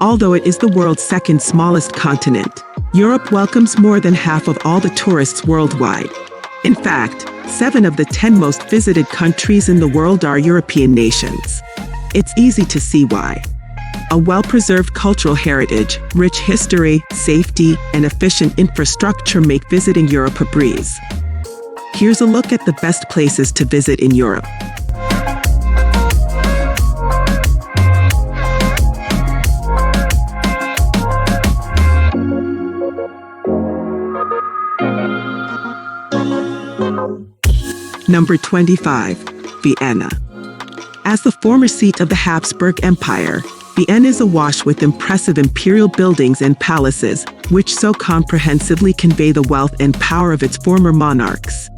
Although it is the world's second smallest continent, Europe welcomes more than half of all the tourists worldwide. In fact, 7 of the 10 most visited countries in the world are European nations. It's easy to see why. A well-preserved cultural heritage, rich history, safety, and efficient infrastructure make visiting Europe a breeze. Here's a look at the best places to visit in Europe. Number 25. Vienna. As the former seat of the Habsburg Empire, Vienna is awash with impressive imperial buildings and palaces, which so comprehensively convey the wealth and power of its former monarchs.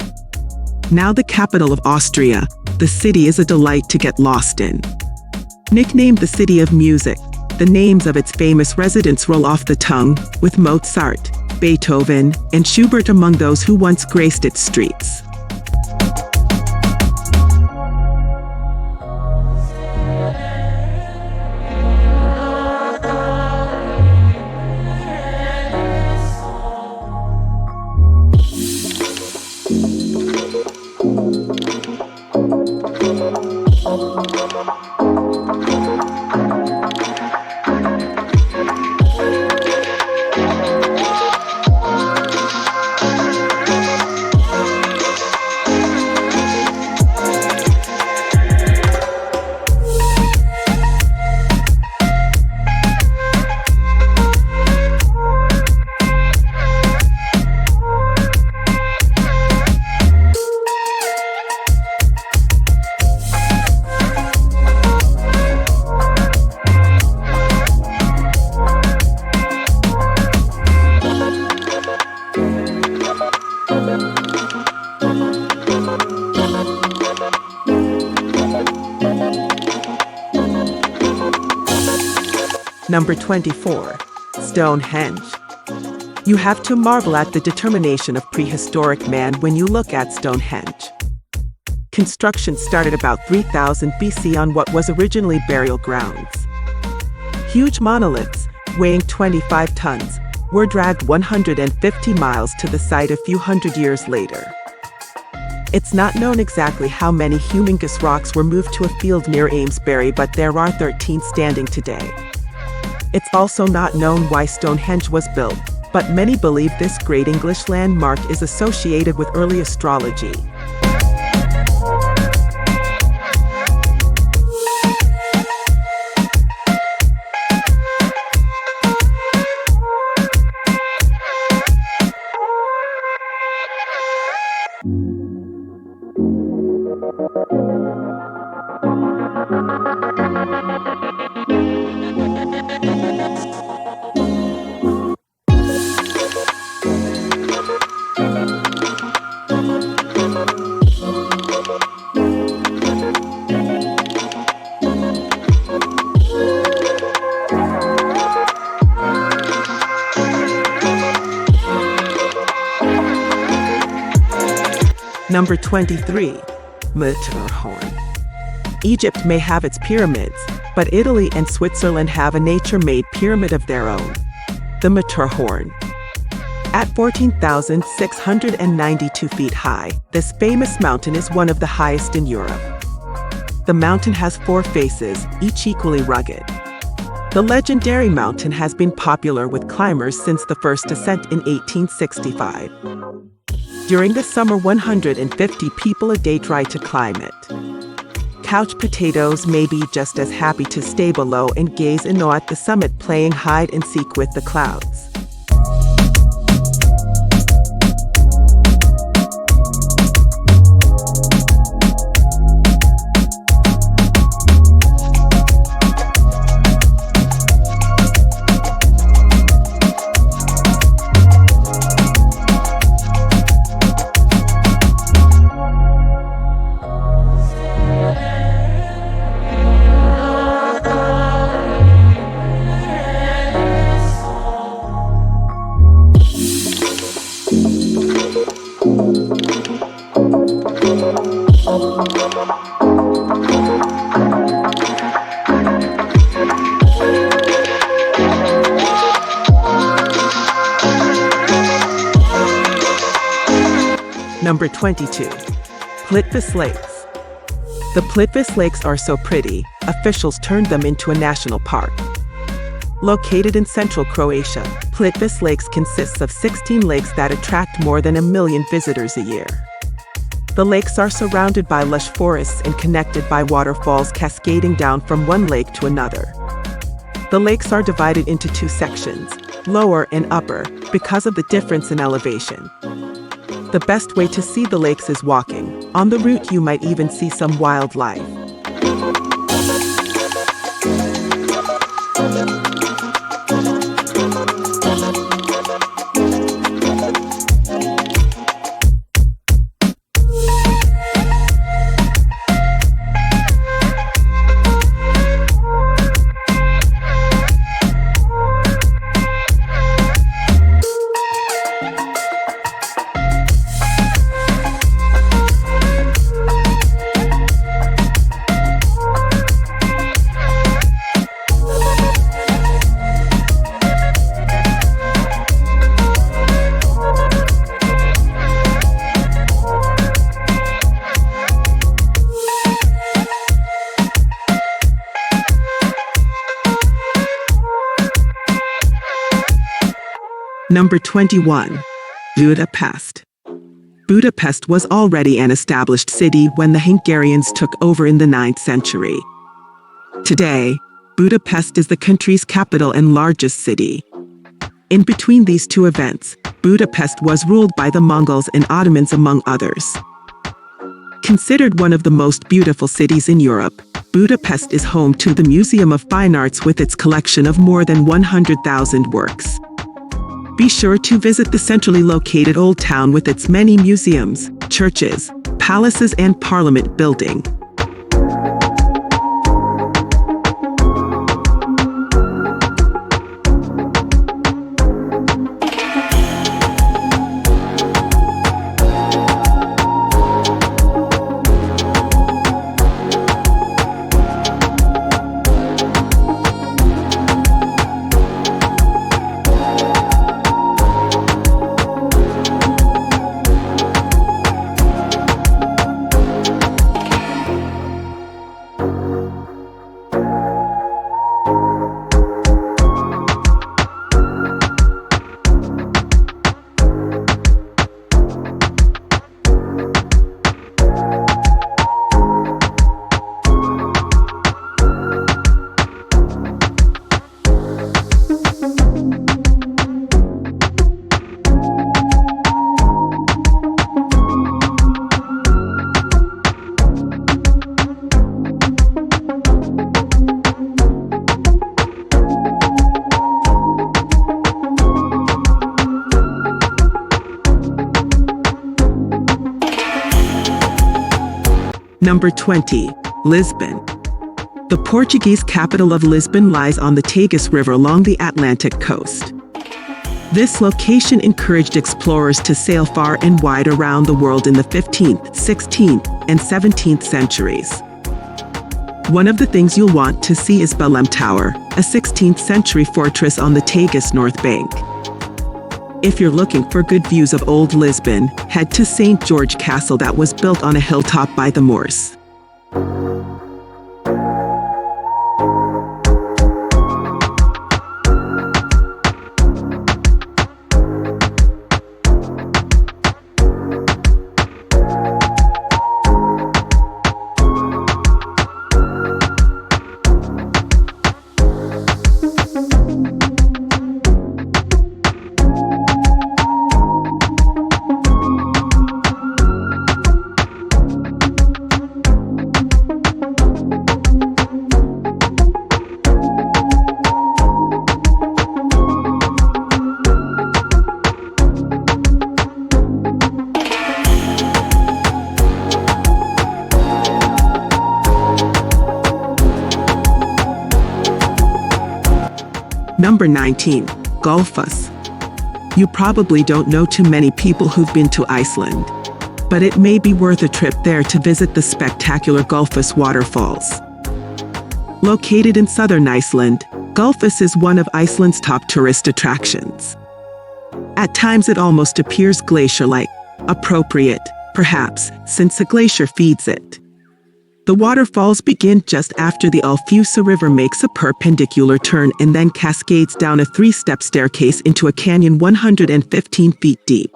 Now the capital of Austria, the city is a delight to get lost in. Nicknamed the City of Music, the names of its famous residents roll off the tongue, with Mozart, Beethoven, and Schubert among those who once graced its streets. Number 24. Stonehenge. You have to marvel at the determination of prehistoric man when you look at Stonehenge. Construction started about 3000 BC on what was originally burial grounds. Huge monoliths, weighing 25 tons, were dragged 150 miles to the site a few hundred years later. It's not known exactly how many humongous rocks were moved to a field near Amesbury, but there are 13 standing today. It's also not known why Stonehenge was built, but many believe this great English landmark is associated with early astrology. Number 23. Matterhorn. Egypt may have its pyramids, but Italy and Switzerland have a nature-made pyramid of their own, the Matterhorn. At 14,692 feet high, this famous mountain is one of the highest in Europe. The mountain has 4 faces, each equally rugged. The legendary mountain has been popular with climbers since the first ascent in 1865. During the summer, 150 people a day try to climb it. Couch potatoes may be just as happy to stay below and gaze in awe at the summit, playing hide and seek with the clouds. Number 22. Plitvice Lakes. The Plitvice Lakes are so pretty, officials turned them into a national park. Located in central Croatia, Plitvice Lakes consists of 16 lakes that attract more than 1 million visitors a year. The lakes are surrounded by lush forests and connected by waterfalls cascading down from one lake to another. The lakes are divided into two sections, lower and upper, because of the difference in elevation. The best way to see the lakes is walking. On the route you might even see some wildlife. Number 21. Budapest. Budapest was already an established city when the Hungarians took over in the 9th century. Today, Budapest is the country's capital and largest city. In between these two events, Budapest was ruled by the Mongols and Ottomans among others. Considered one of the most beautiful cities in Europe, Budapest is home to the Museum of Fine Arts with its collection of more than 100,000 works. Be sure to visit the centrally located Old Town with its many museums, churches, palaces and parliament building. Number 20. Lisbon. The Portuguese capital of Lisbon lies on the Tagus River along the Atlantic coast. This location encouraged explorers to sail far and wide around the world in the 15th, 16th, and 17th centuries. One of the things you'll want to see is Belém Tower, a 16th century fortress on the Tagus North Bank. If you're looking for good views of old Lisbon, head to St. George Castle that was built on a hilltop by the Moors. Number 19. Gullfoss. You probably don't know too many people who've been to Iceland. but it may be worth a trip there to visit the spectacular Gullfoss waterfalls. Located in southern Iceland, Gullfoss is one of Iceland's top tourist attractions. At times it almost appears glacier-like, appropriate, perhaps, since a glacier feeds it. The waterfalls begin just after the Ölfusá River makes a perpendicular turn and then cascades down a 3-step staircase into a canyon 115 feet deep.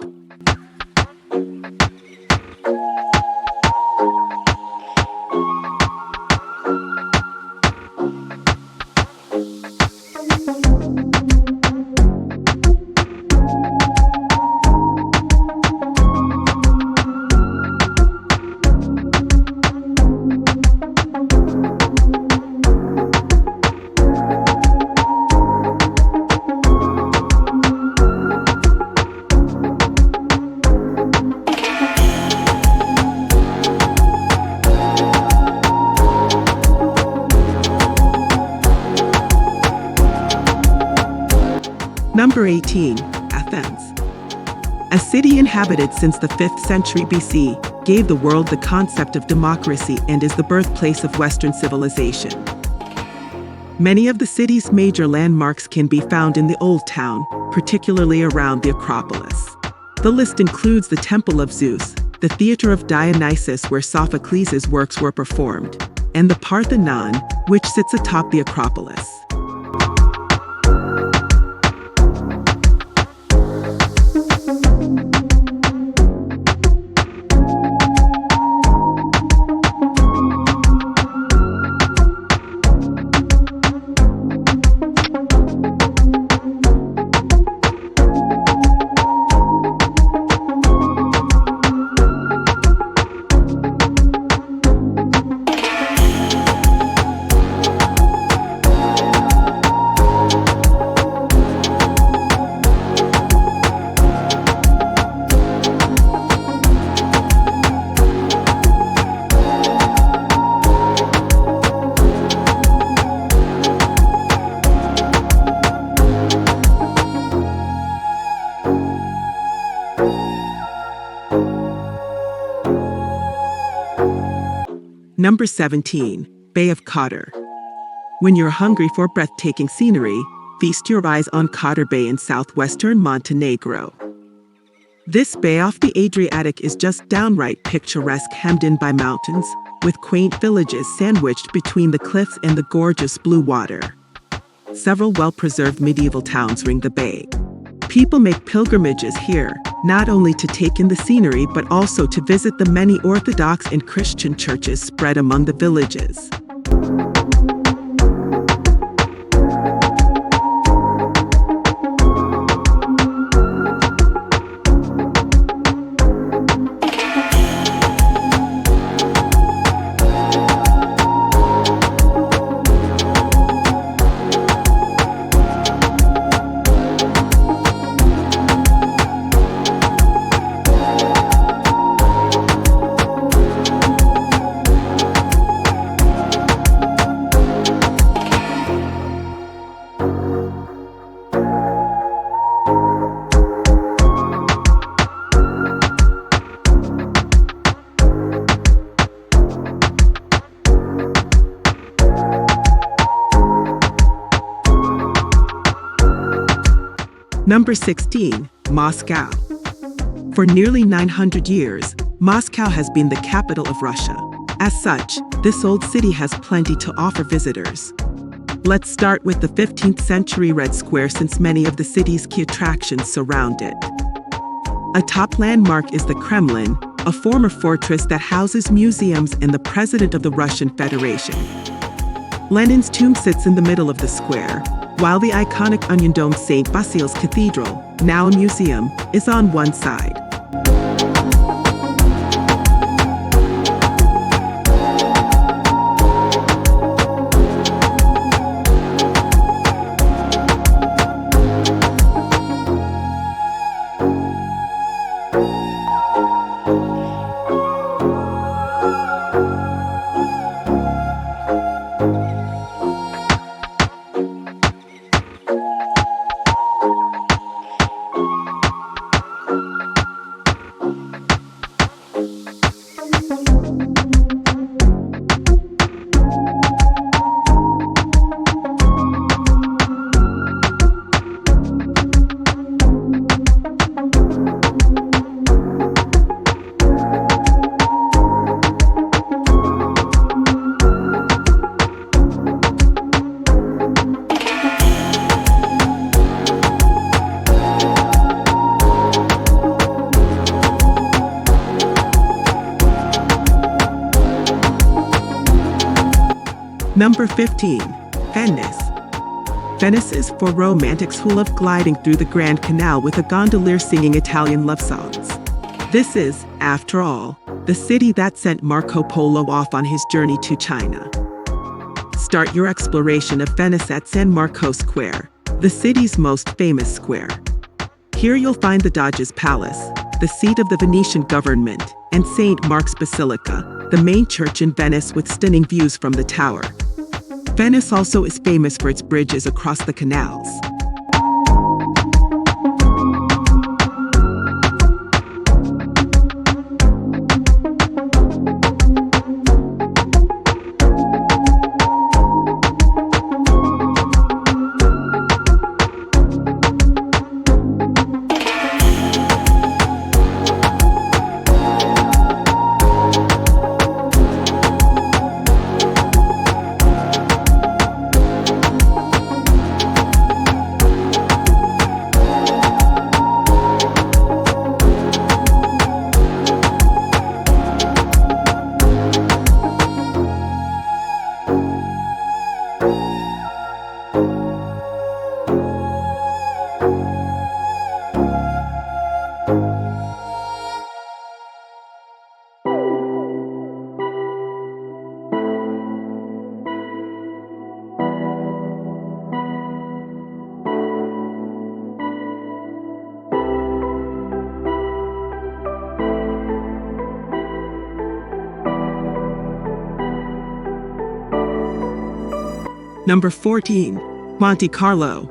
Number 18. Athens. A city inhabited since the 5th century BC, gave the world the concept of democracy and is the birthplace of Western civilization. Many of the city's major landmarks can be found in the Old Town, particularly around the Acropolis. The list includes the Temple of Zeus, the Theater of Dionysus where Sophocles' works were performed, and the Parthenon, which sits atop the Acropolis. Number 17. Bay of Kotor. When you're hungry for breathtaking scenery, feast your eyes on Kotor Bay in southwestern Montenegro. This bay off the Adriatic is just downright picturesque, hemmed in by mountains, with quaint villages sandwiched between the cliffs and the gorgeous blue water. Several well-preserved medieval towns ring the bay. People make pilgrimages here, not only to take in the scenery but also to visit the many Orthodox and Christian churches spread among the villages. Number 16. Moscow. For nearly 900 years, Moscow has been the capital of Russia. As such, this old city has plenty to offer visitors. Let's start with the 15th century Red Square, since many of the city's key attractions surround it. A top landmark is the Kremlin, a former fortress that houses museums and the president of the Russian Federation. Lenin's tomb sits in the middle of the square, while the iconic onion-domed St. Basil's Cathedral, now a museum, is on one side. Number 15. Venice. Venice is for romantics who love gliding through the Grand Canal with a gondolier singing Italian love songs. This is, after all, the city that sent Marco Polo off on his journey to China. Start your exploration of Venice at San Marco Square, the city's most famous square. Here you'll find the Doge's Palace, the seat of the Venetian government, and St. Mark's Basilica, the main church in Venice with stunning views from the tower. Venice also is famous for its bridges across the canals. Number 14. Monte Carlo.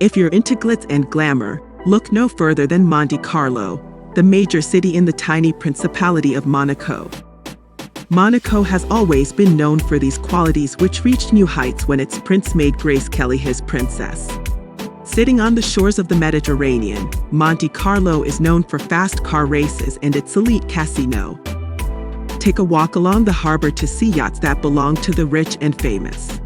If you're into glitz and glamour, look no further than Monte Carlo, the major city in the tiny Principality of Monaco. Monaco has always been known for these qualities, which reached new heights when its prince made Grace Kelly his princess. Sitting on the shores of the Mediterranean, Monte Carlo is known for fast car races and its elite casino. Take a walk along the harbor to see yachts that belong to the rich and famous.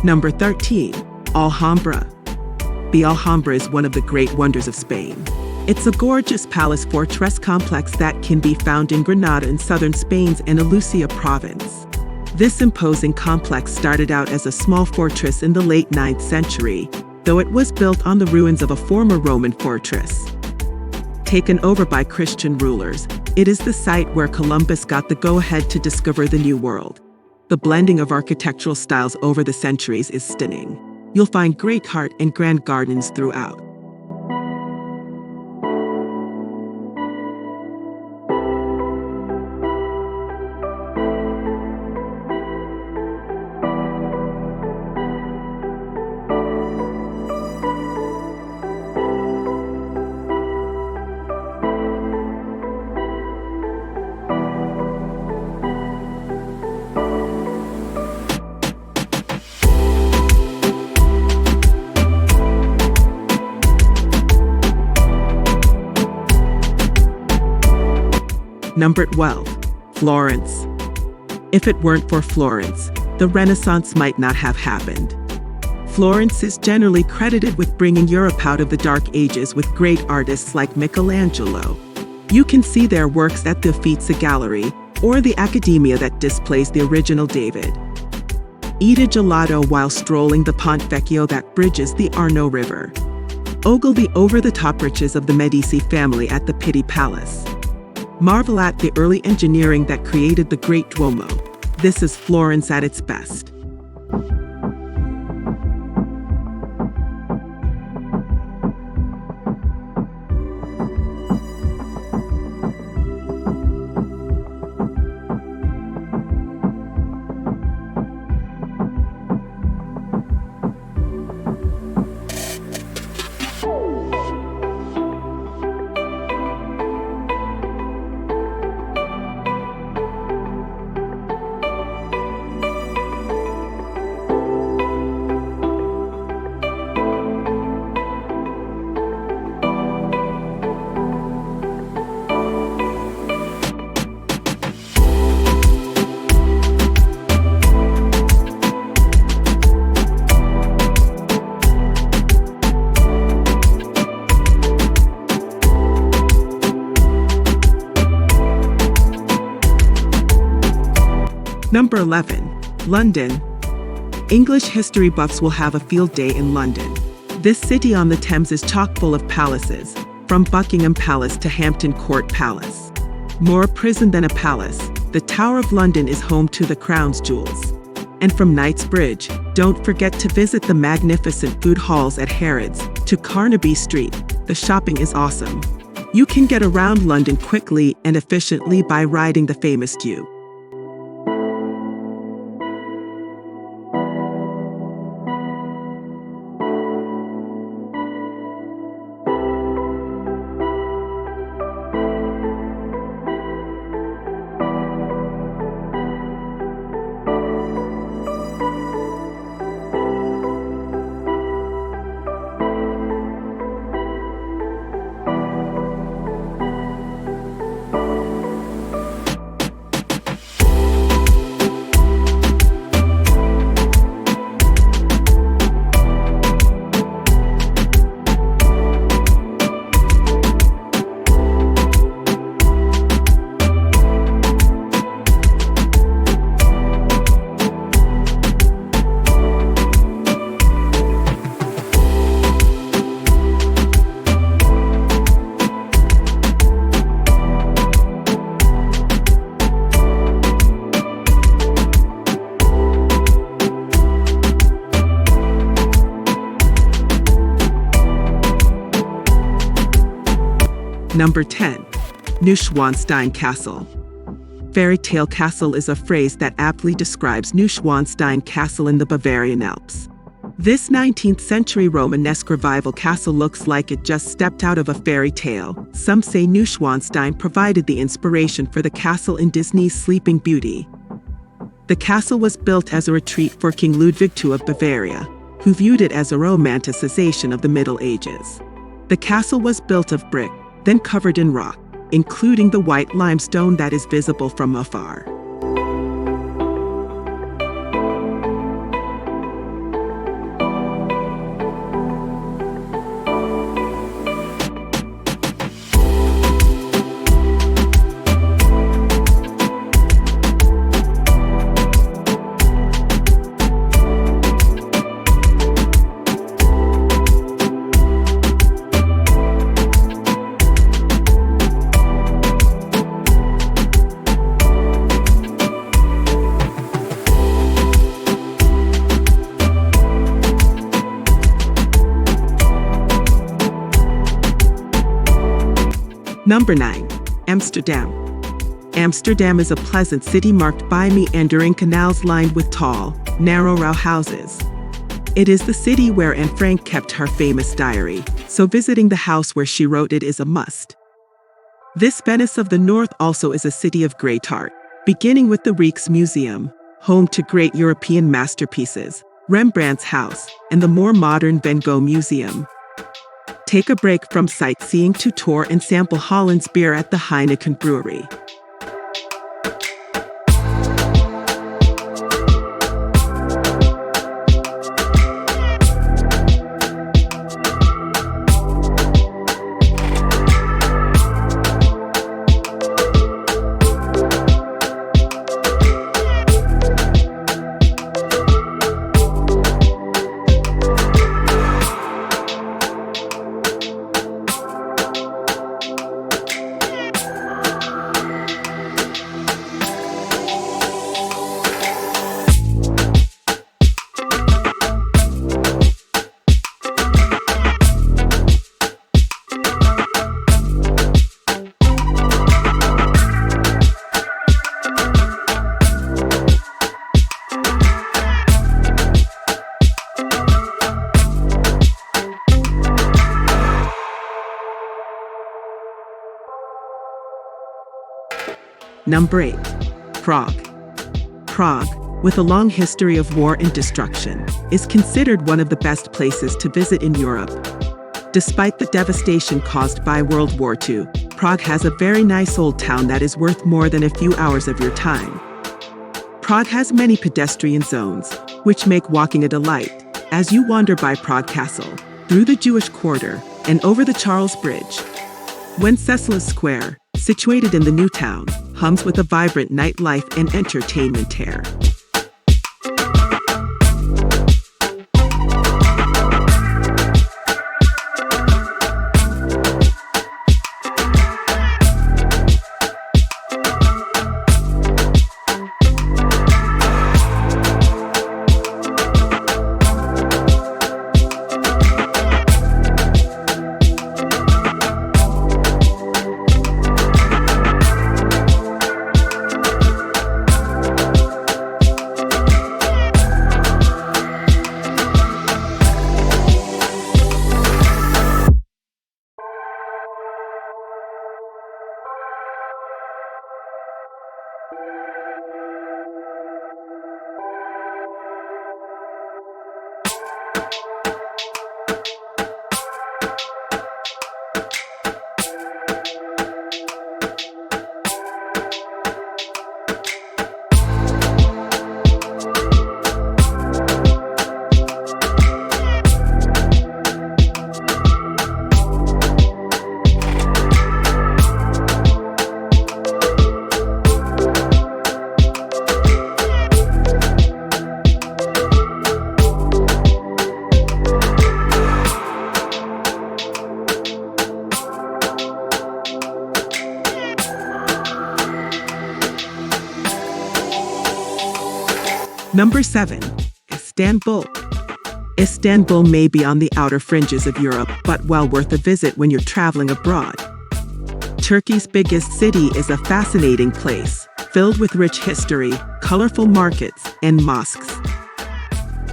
Number 13. Alhambra. The Alhambra is one of the great wonders of Spain. It's a gorgeous palace fortress complex that can be found in Granada in southern Spain's Andalusia province. This imposing complex started out as a small fortress in the late 9th century, though it was built on the ruins of a former Roman fortress. Taken over by Christian rulers, it is the site where Columbus got the go-ahead to discover the New World. The blending of architectural styles over the centuries is stunning. You'll find great art and grand gardens throughout. Number 12. Florence. If it weren't for Florence, the Renaissance might not have happened. Florence is generally credited with bringing Europe out of the Dark Ages with great artists like Michelangelo. You can see their works at the Uffizi Gallery or the Accademia that displays the original David. Eat a gelato while strolling the Ponte Vecchio that bridges the Arno River. Ogle the over-the-top riches of the Medici family at the Pitti Palace. Marvel at the early engineering that created the Great Duomo. This is Florence at its best. Number 11. London. English history buffs will have a field day in London. This city on the Thames is chock full of palaces, from Buckingham Palace to Hampton Court Palace. More a prison than a palace, the Tower of London is home to the crown's jewels. And from Knightsbridge, don't forget to visit the magnificent food halls at Harrods, to Carnaby Street. The shopping is awesome. You can get around London quickly and efficiently by riding the famous Tube. Number 10. Neuschwanstein Castle. Fairy tale castle is a phrase that aptly describes Neuschwanstein Castle in the Bavarian Alps. This 19th century Romanesque revival castle looks like it just stepped out of a fairy tale. Some say Neuschwanstein provided the inspiration for the castle in Disney's Sleeping Beauty. The castle was built as a retreat for King Ludwig II of Bavaria, who viewed it as a romanticization of the Middle Ages. The castle was built of brick, then covered in rock, including the white limestone that is visible from afar. Number 9. Amsterdam. Amsterdam is a pleasant city marked by meandering canals lined with tall, narrow row houses. It is the city where Anne Frank kept her famous diary, so visiting the house where she wrote it is a must. This Venice of the North also is a city of great art, beginning with the Rijksmuseum, home to great European masterpieces, Rembrandt's house, and the more modern Van Gogh Museum. Take a break from sightseeing to tour and sample Holland's beer at the Heineken Brewery. Number 8. Prague. Prague, with a long history of war and destruction, is considered one of the best places to visit in Europe. Despite the devastation caused by World War II, Prague has a very nice old town that is worth more than a few hours of your time. Prague has many pedestrian zones, which make walking a delight, as you wander by Prague Castle, through the Jewish Quarter, and over the Charles Bridge. Wenceslas Square, situated in the new town, hums with a vibrant nightlife and entertainment air. Number 7. Istanbul. Istanbul may be on the outer fringes of Europe, but well worth a visit when you're traveling abroad. Turkey's biggest city is a fascinating place, filled with rich history, colorful markets, and mosques.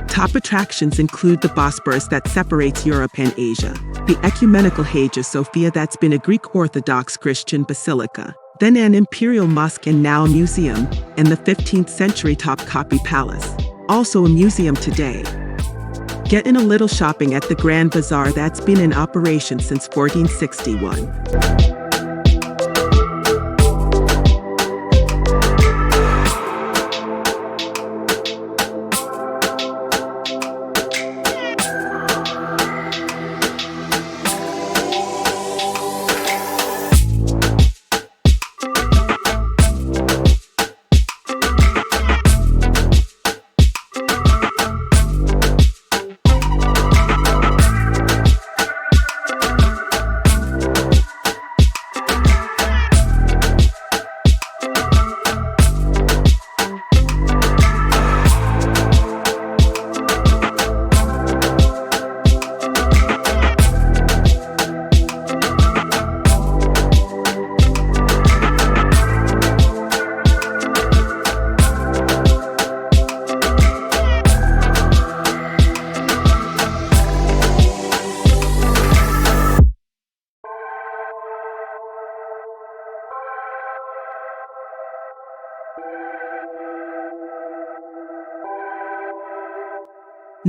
Top attractions include the Bosporus that separates Europe and Asia, the ecumenical Hagia Sophia that's been a Greek Orthodox Christian basilica, then an imperial mosque and now a museum, and the 15th century Topkapi Palace, also a museum today. Get in a little shopping at the Grand Bazaar that's been in operation since 1461.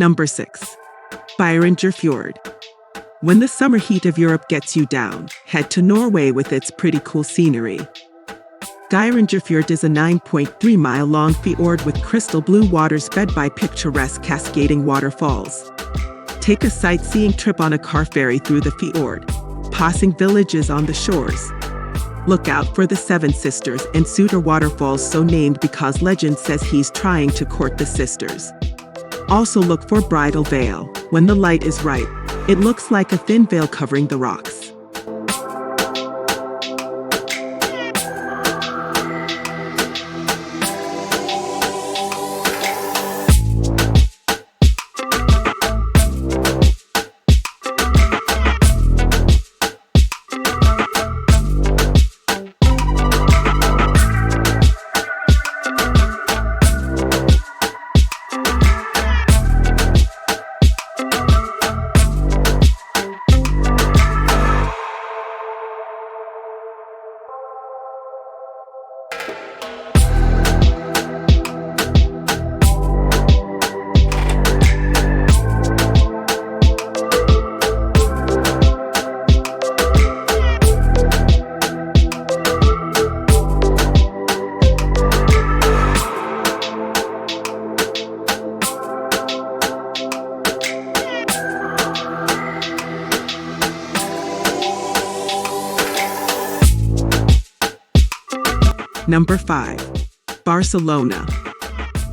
Number 6. Beiringen Fjord. When the summer heat of Europe gets you down, head to Norway with its pretty cool scenery. Beiringen Fjord is a 9.3-mile-long fjord with crystal blue waters fed by picturesque cascading waterfalls. Take a sightseeing trip on a car ferry through the fjord, passing villages on the shores. Look out for the Seven Sisters and Suter waterfalls, so named because legend says he's trying to court the sisters. Also look for Bridal Veil. When the light is right, it looks like a thin veil covering the rocks. Number 5. Barcelona.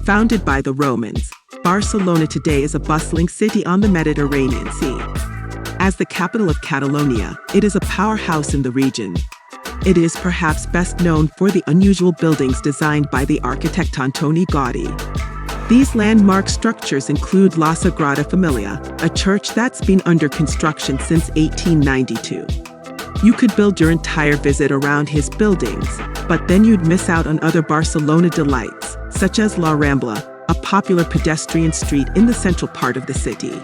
Founded by the Romans, Barcelona today is a bustling city on the Mediterranean Sea. As the capital of Catalonia, it is a powerhouse in the region. It is perhaps best known for the unusual buildings designed by the architect Antoni Gaudí. These landmark structures include La Sagrada Familia, a church that's been under construction since 1892. You could build your entire visit around his buildings, but then you'd miss out on other Barcelona delights, such as La Rambla, a popular pedestrian street in the central part of the city.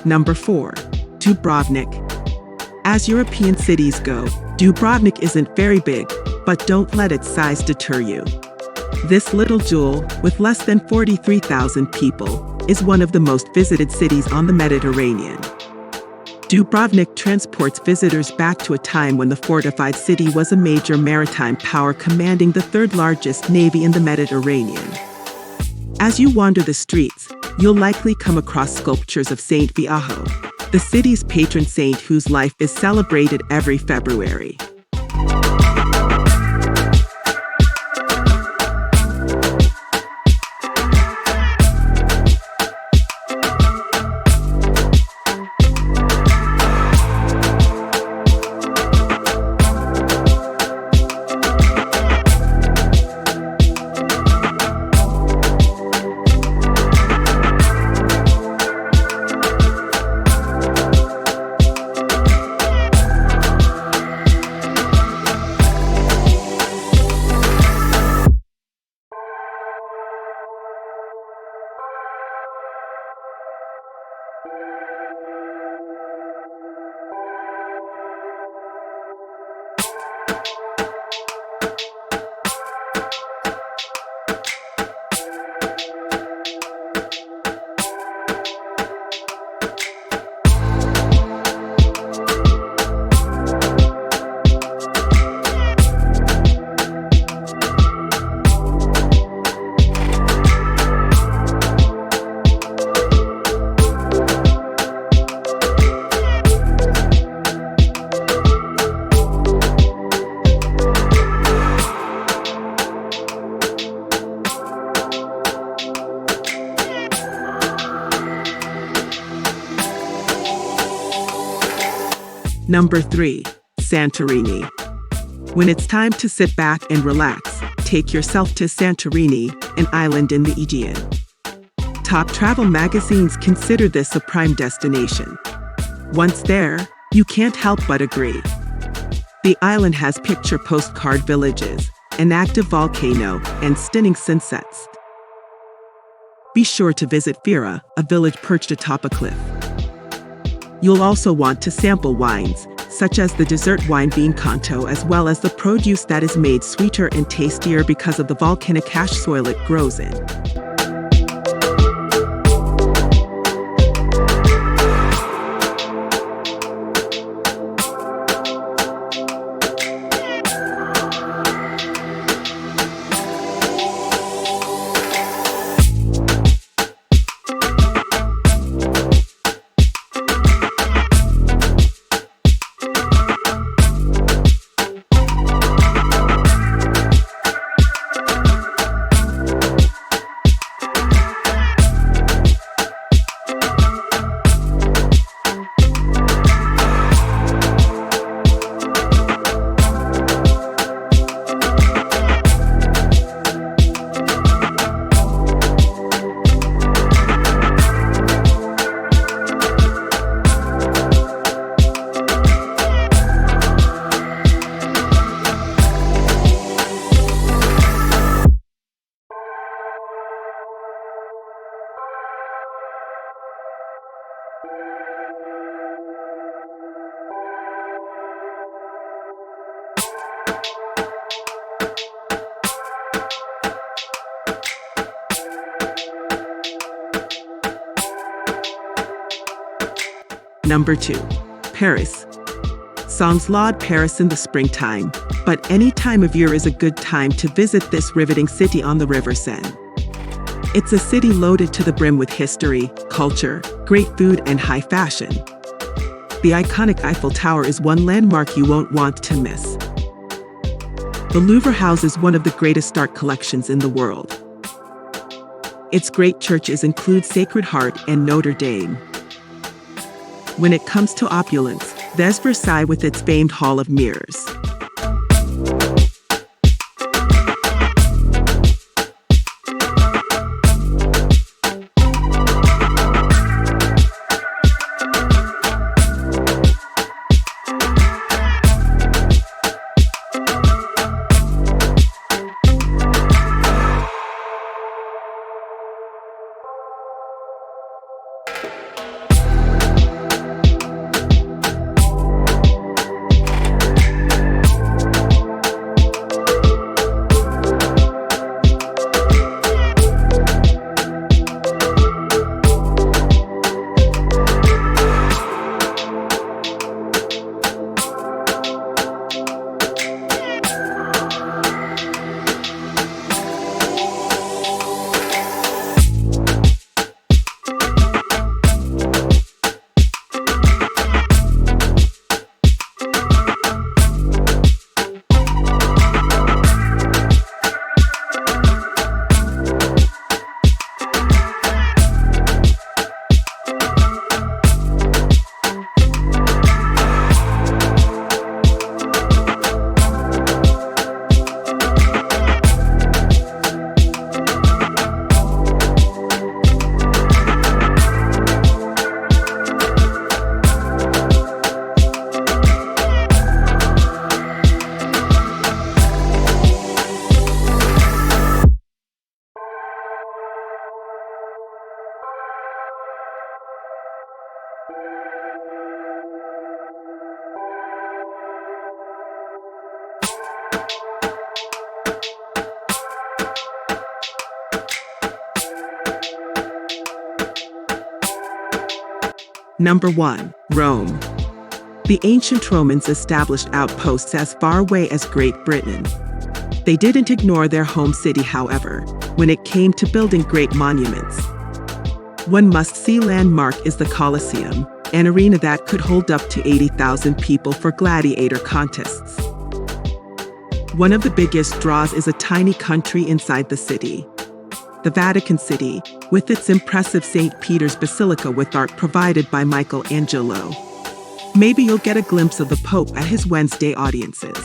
Number 4. Dubrovnik. As European cities go, Dubrovnik isn't very big, but don't let its size deter you. This little jewel, with less than 43,000 people, is one of the most visited cities on the Mediterranean. Dubrovnik transports visitors back to a time when the fortified city was a major maritime power commanding the third largest navy in the Mediterranean. As you wander the streets, you'll likely come across sculptures of Saint Viajo, the city's patron saint whose life is celebrated every February. Number 3. Santorini. When it's time to sit back and relax, take yourself to Santorini, an island in the Aegean. Top travel magazines consider this a prime destination. Once there, you can't help but agree. The island has picture postcard villages, an active volcano, and stunning sunsets. Be sure to visit Fira, a village perched atop a cliff. You'll also want to sample wines, such as the dessert wine bean Canto, as well as the produce that is made sweeter and tastier because of the volcanic ash soil it grows in. Number 2. Paris. Songs laud Paris in the springtime, but any time of year is a good time to visit this riveting city on the River Seine. It's a city loaded to the brim with history, culture, great food, and high fashion. The iconic Eiffel Tower is one landmark you won't want to miss. The Louvre houses one of the greatest art collections in the world. Its great churches include Sacred Heart and Notre Dame. When it comes to opulence, there's Versailles with its famed Hall of Mirrors. Number 1. Rome. The ancient Romans established outposts as far away as Great Britain. They didn't ignore their home city, however, when it came to building great monuments. One must-see landmark is the Colosseum, an arena that could hold up to 80,000 people for gladiator contests. One of the biggest draws is a tiny country inside the city, the Vatican City, with its impressive St. Peter's Basilica with art provided by Michelangelo. Maybe you'll get a glimpse of the Pope at his Wednesday audiences.